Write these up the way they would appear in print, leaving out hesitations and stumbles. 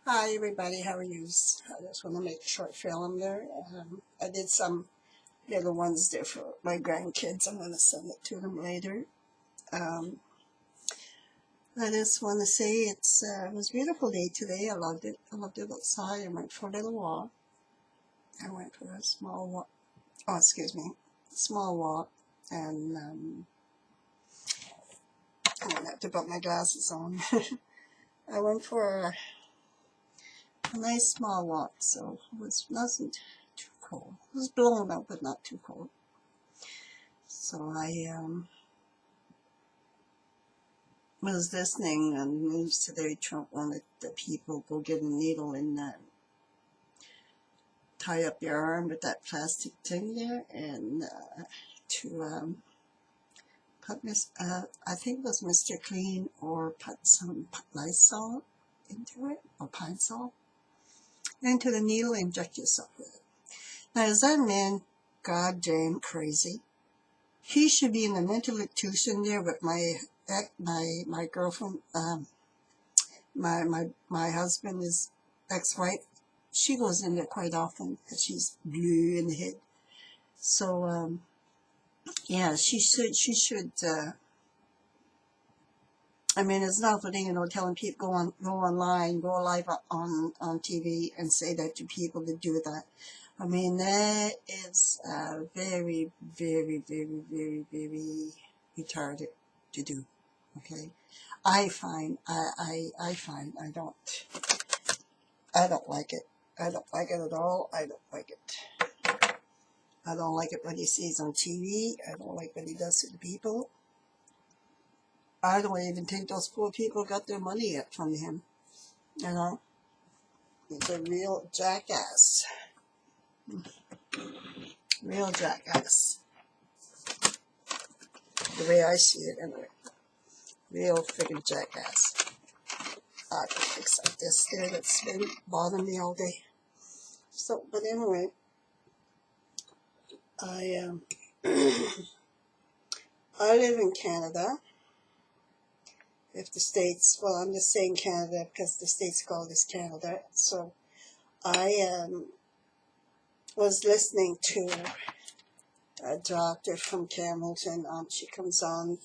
Hi everybody, how are you? I just want to make a short film there. I did some little ones there for my grandkids. I'm going to send it to them later. Um, I just want to say it was a beautiful day today. I loved it. I loved it outside. I went for a little walk. I went for a small walk. Oh, excuse me, small walk. And I don't have to put my glasses on. I went for a nice small walk, so wasn't too cold. It was blowing out, but not too cold. So I was listening on the news today. Trump wanted the people go get a needle and tie up your arm with that plastic thing there, and to put I think it was Mr. Clean, or put some Lysol into it, or Pine Sol into the needle and inject yourself with it. Now, is that man goddamn crazy? He should be in a mental institution there with my girlfriend, my husband, his ex-wife. She goes in there quite often because she's blue in the head. So yeah, she should. I mean, it's not for telling people go online, go live on TV and say that to people to do that. I mean, that is very, very, very, very, very retarded to do. Okay, I find I don't like it. I don't like it at all. I don't like it. I don't like it when he sees on TV. I don't like what he does to the people. I don't even think those poor people got their money yet from him. You know, he's a real jackass. Real jackass. The way I see it, anyway. Real freaking jackass. I can fix up this there that's been bothering me all day. So, but anyway, I I live in Canada. If the States, well, I'm just saying Canada because the States call this Canada. So I was listening to a doctor from Hamilton. She comes on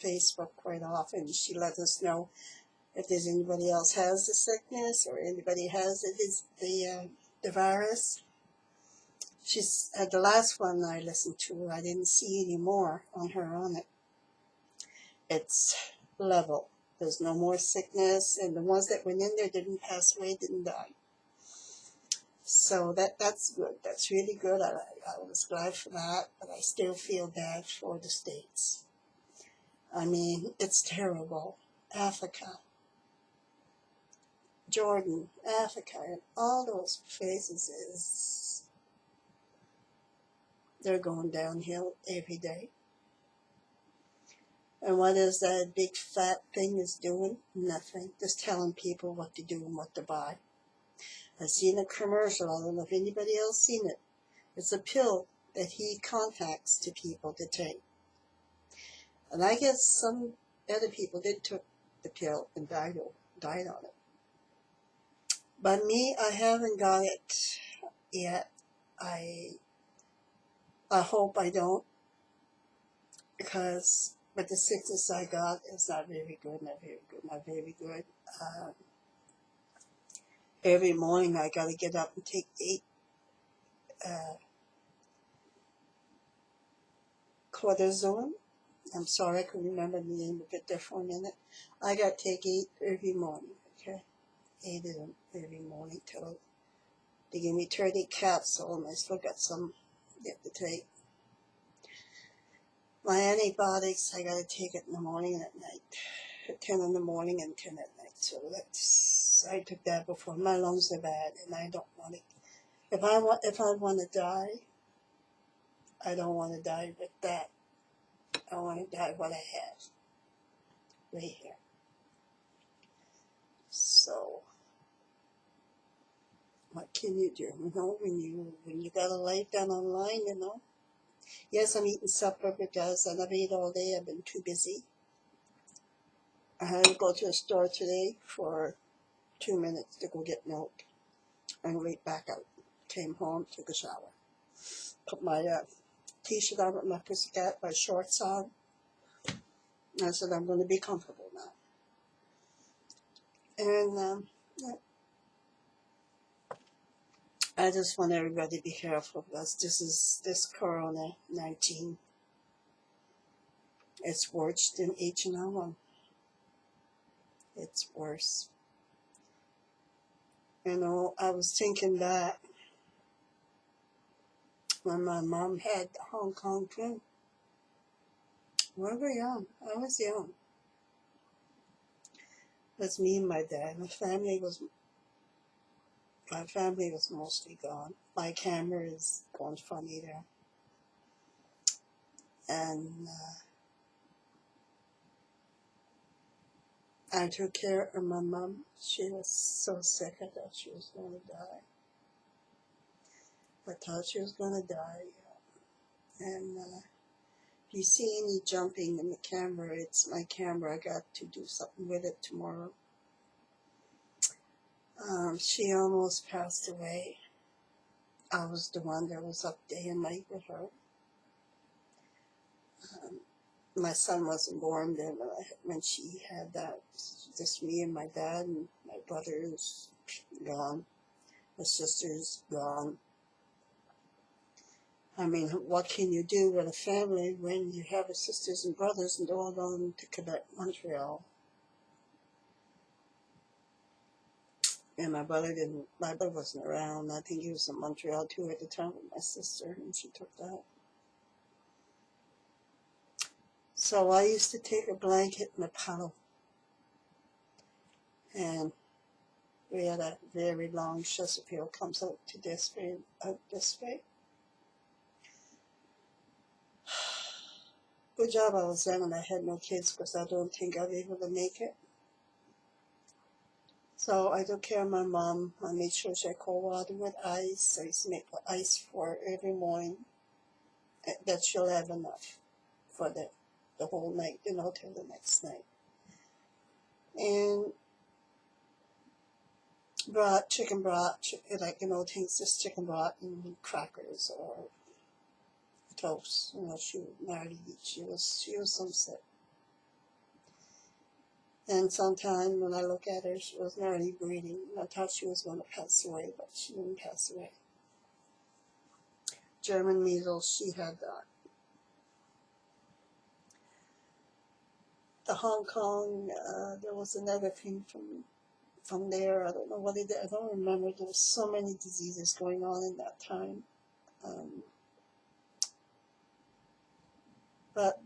Facebook quite often. She lets us know if there's anybody else has the sickness or anybody has the virus. She's the last one I listened to. I didn't see any more on her on it. It's level. There's no more sickness, and the ones that went in there didn't pass away, didn't die. So that's good. That's really good. I was glad for that, but I still feel bad for the States. I mean, it's terrible. Africa, Jordan, Africa, and all those places they're going downhill every day. And what is that big fat thing is doing? Nothing. Just telling people what to do and what to buy. I've seen a commercial. I don't know if anybody else seen it. It's a pill that he contacts to people to take. And I guess some other people did took the pill and died on it. But me, I haven't got it yet. I hope I don't, because but the sickness I got is not very good, not very good. Every morning I got to get up and take 8 cortisone. I'm sorry, I couldn't remember the name of it there for a minute. I got to take 8 every morning, okay? 8 of them every morning till they give me 30 capsules, and I still got some yet to take. My antibiotics, I got to take it in the morning and at night. 10 in the morning and 10 at night. So I took that before. My lungs are bad, and I don't want it. If I want to die, I don't want to die with that. I want to die what I have right here. So what can you do? You know, when you got a life done online, you know. Yes, I'm eating supper because I never eat all day. I've been too busy. I had to go to a store today for 2 minutes to go get milk and wait back out. Came home, took a shower, put my t-shirt on with my pussycat, my shorts on. And I said, I'm going to be comfortable now. And yeah, I just want everybody to be careful because this Corona-19, it's worse than H1N1. It's worse. You know, I was thinking that when my mom had the Hong Kong flu, we were young. I was young. It was me and my dad. My family was mostly gone. My camera is gone funny there. And I took care of my mom. She was so sick, I thought she was going to die. I thought she was going to die. And if you see any jumping in the camera, it's my camera. I got to do something with it tomorrow. She almost passed away. I was the one that was up day and night with her. My son wasn't born then when she had that. Just me and my dad, and my brother's gone. My sister's gone. I mean, what can you do with a family when you have sisters and brothers and all gone to Quebec, Montreal? And my brother wasn't around. I think he was in Montreal too at the time with my sister, and she took that. So I used to take a blanket and a pillow, and we had a very long Chesterfield comes out to this way, out this way. Good job I was then and I had no kids, because I don't think I'd be able to make it. So I took care of my mom. I made sure she had cold water with ice. I used to make ice for her every morning, that she'll have enough for the whole night, you know, till the next night. And chicken broth, like, you know, things, just chicken broth and crackers or toast. You know, she would nearly eat. She was so sick. And sometime when I look at her, she was nearly breathing. I thought she was going to pass away, but she didn't pass away. German measles, she had that. The Hong Kong, there was another thing from there. I don't know what it did. I don't remember. There was so many diseases going on in that time. But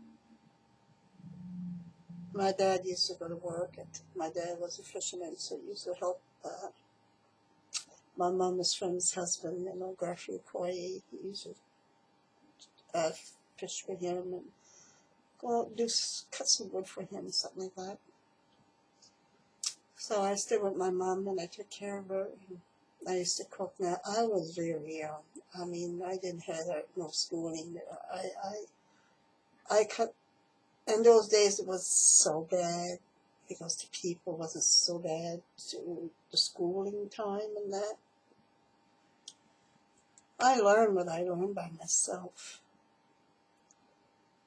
my dad used to go to work, and my dad was a fisherman, so he used to help my mama's friend's husband, you know, Garfield Coy. He used to fish with him and go out and cut some wood for him, something like that. So I stayed with my mom and I took care of her. And I used to cook. Now I was very young. I mean, I didn't have no schooling. I cut. In those days, it was so bad because the people wasn't so bad to the schooling time and that. I learned what I learned by myself.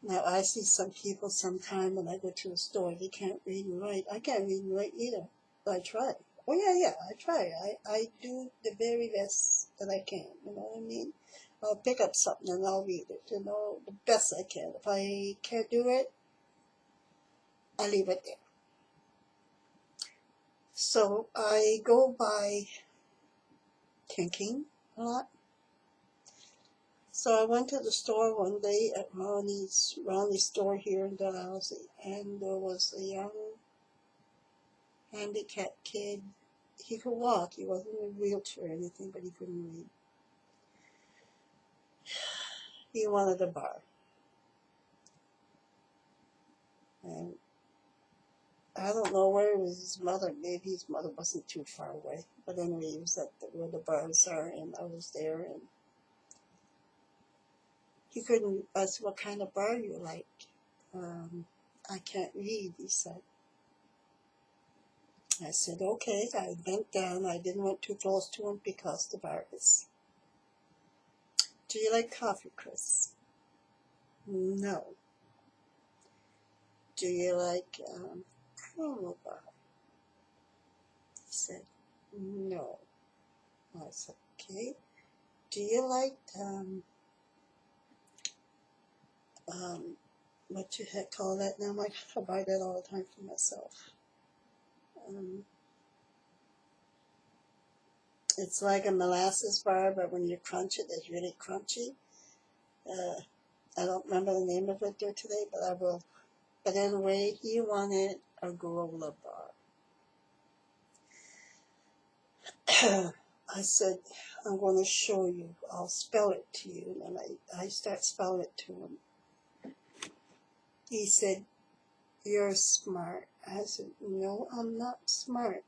Now, I see some people sometime when I go to the store, they can't read and write. I can't read and write either, but I try. Oh, yeah, I try. I do the very best that I can, you know what I mean? I'll pick up something and I'll read it, you know, the best I can. If I can't do it, I leave it there. So I go by thinking a lot. So I went to the store one day at Ronnie's store here in Dalhousie, and there was a young handicapped kid. He could walk. He wasn't in a wheelchair or anything, but he couldn't read. He wanted a bar. And I don't know where was his mother. Maybe his mother wasn't too far away. But anyway, he was at where the bars are, and I was there, and he couldn't. I said, "What kind of bar you like?" I can't read, he said. I said, okay. I bent down. I didn't want too close to him because of the virus. Do you like coffee, Chris? No. Do you like granola bar? He said, no. I said, okay. Do you like what you had call that now? I buy that all the time for myself. It's like a molasses bar, but when you crunch it, it's really crunchy. I don't remember the name of it there today, but I will. But anyway, he wanted a granola bar. I said, I'm going to show you. I'll spell it to you. And I start spelling it to him. He said, you're smart. I said, no, I'm not smart.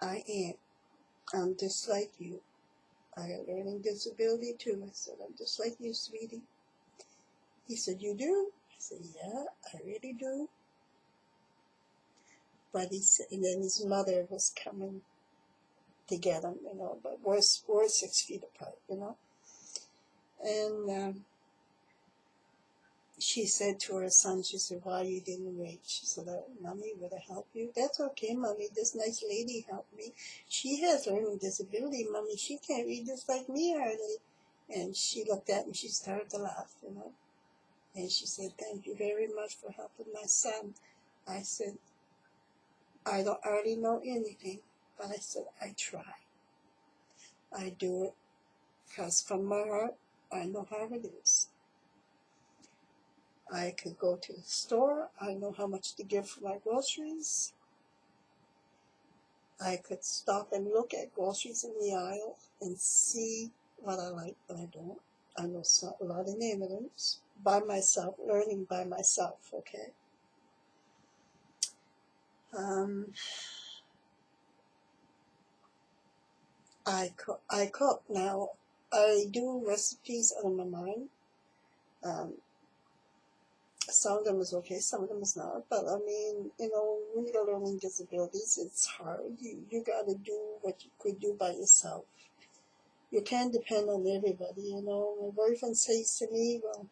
I am. I'm just like you. I got learning disability too. I said, I'm just like you, sweetie. He said, you do? I said, yeah, I really do. But he said, and then his mother was coming to get him, but we're 6 feet apart, And she said to her son, she said, why you didn't wait? She said, Mommy, would I help you? That's okay, Mommy. This nice lady helped me. She has learning disability, Mommy. She can't read just like me, hardly. And she looked at me, she started to laugh, And she said, thank you very much for helping my son. I said, I don't already know anything, but I said, I try. I do it because from my heart, I know how it is. I could go to the store. I know how much to give for my groceries. I could stop and look at groceries in the aisle and see what I like, but I don't. I know a lot of names by myself, learning by myself, okay? I cook now. I do recipes on my mind. Some of them is okay, some of them is not. But I mean, when you got learning disabilities, it's hard. You got to do what you could do by yourself. You can't depend on everybody. My boyfriend says to me, well,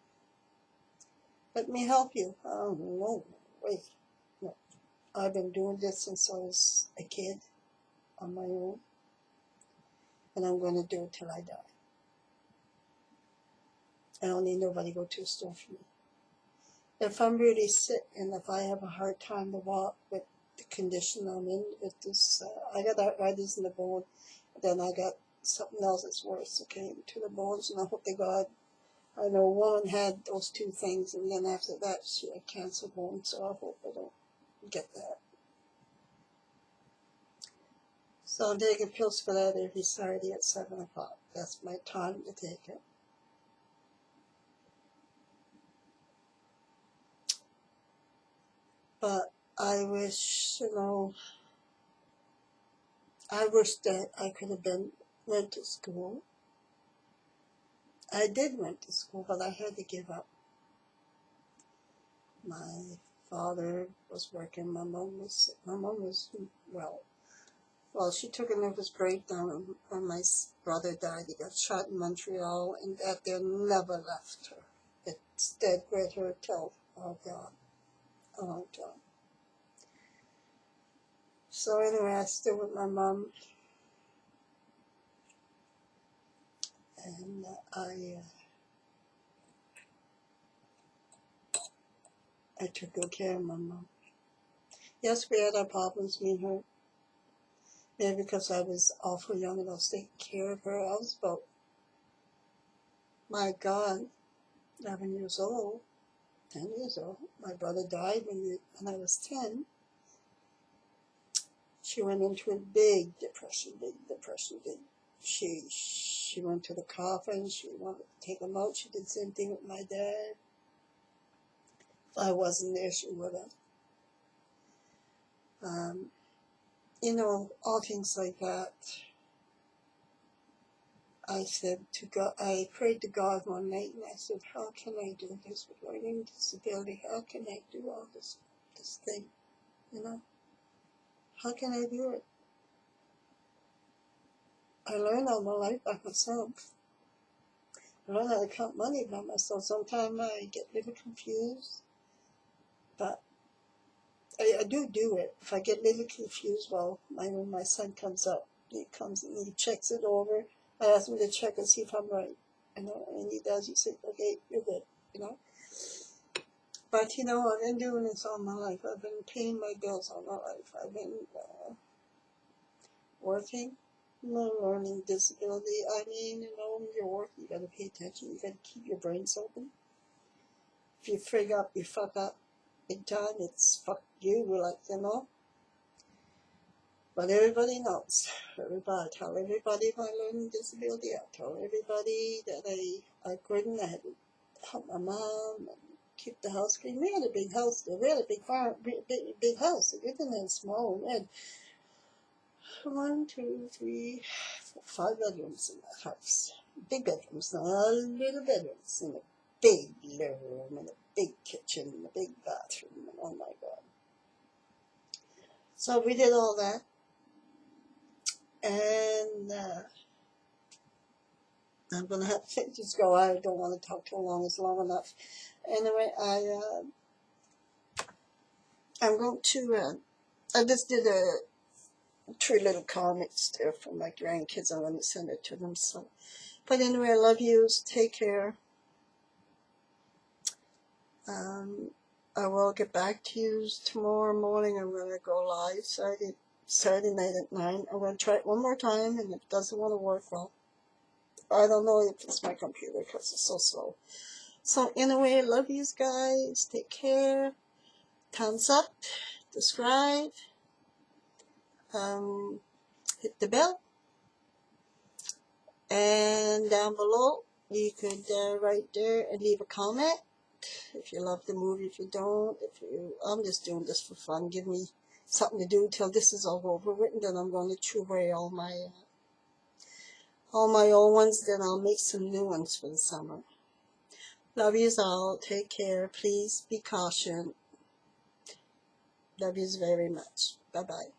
let me help you. Oh, no, wait. No. I've been doing this since I was a kid on my own. And I'm going to do it till I die. I don't need nobody to go to a store for me. If I'm really sick and if I have a hard time to walk with the condition I'm in, with this, I got arthritis in the bone, then I got something else that's worse, okay, to the bones, and I hope to God, I know a woman had those two things, and then after that she had cancer bones, so I hope I don't get that. So I'm taking pills for that every Saturday at 7 o'clock. That's my time to take it. But I wish, I wish that I could have went to school. I did went to school, but I had to give up. My father was working. My mom was well, she took a nervous breakdown when my brother died. He got shot in Montreal, and that there never left her. It stayed with her till, oh God, a long time. So anyway, I stayed with my mom, and I took good care of my mom. Yes, we had our problems, me and her. Maybe because I was awful young and I was taking care of her. I was about, my God, 11 years old, 10 years old. My brother died when I was 10. She went into a big depression. She went to the coffin. She wanted to take him out. She did the same thing with my dad. If I wasn't there, she would have. All things like that. I said to God, I prayed to God one night and I said, how can I do this with learning disability? How can I do all this thing, How can I do it? I learned all my life by myself. I learned how to count money by myself. Sometimes I get a little confused, but I do it. If I get a little confused, well, when my son comes up, he comes and he checks it over. I ask him to check and see if I'm right, and he does. He says, okay, you're good, But, I've been doing this all my life. I've been paying my bills all my life. I've been working. No learning disability. When you're working, you gotta pay attention. You gotta keep your brains open. If you frig up, you fuck up big time. It's fuck you, But everybody knows. I tell everybody my learning disability. I tell everybody that I couldn't. I had to help my mom and keep the house clean. We had a big house. We had a big farm, big house. We didn't have small. We had 1, 2, 3, 4, 5 bedrooms in that house. Big bedrooms, not little bedrooms. In a big living room, and a big kitchen, and a big bathroom. And oh my God. So we did all that. And I'm going to have to just go. I don't want to talk too long. It's long enough. Anyway, I'm going to, I just did 3 little comics there for my grandkids. I'm going to send it to them. So, but anyway, I love you. Take care. I will get back to you tomorrow morning. I'm going to go live Saturday night at 9. I'm going to try it one more time, and if it doesn't want to work, well, I don't know if it's my computer because it's so slow. So anyway, I love you guys. Take care. Thumbs up. Subscribe. Hit the bell. And down below, you could write there and leave a comment. If you love the movie, if you don't, I'm just doing this for fun. Give me something to do till this is all over with, and then I'm going to chew away all my old ones. Then I'll make some new ones for the summer. Love yous all. Take care. Please be cautious. Love yous very much. Bye bye.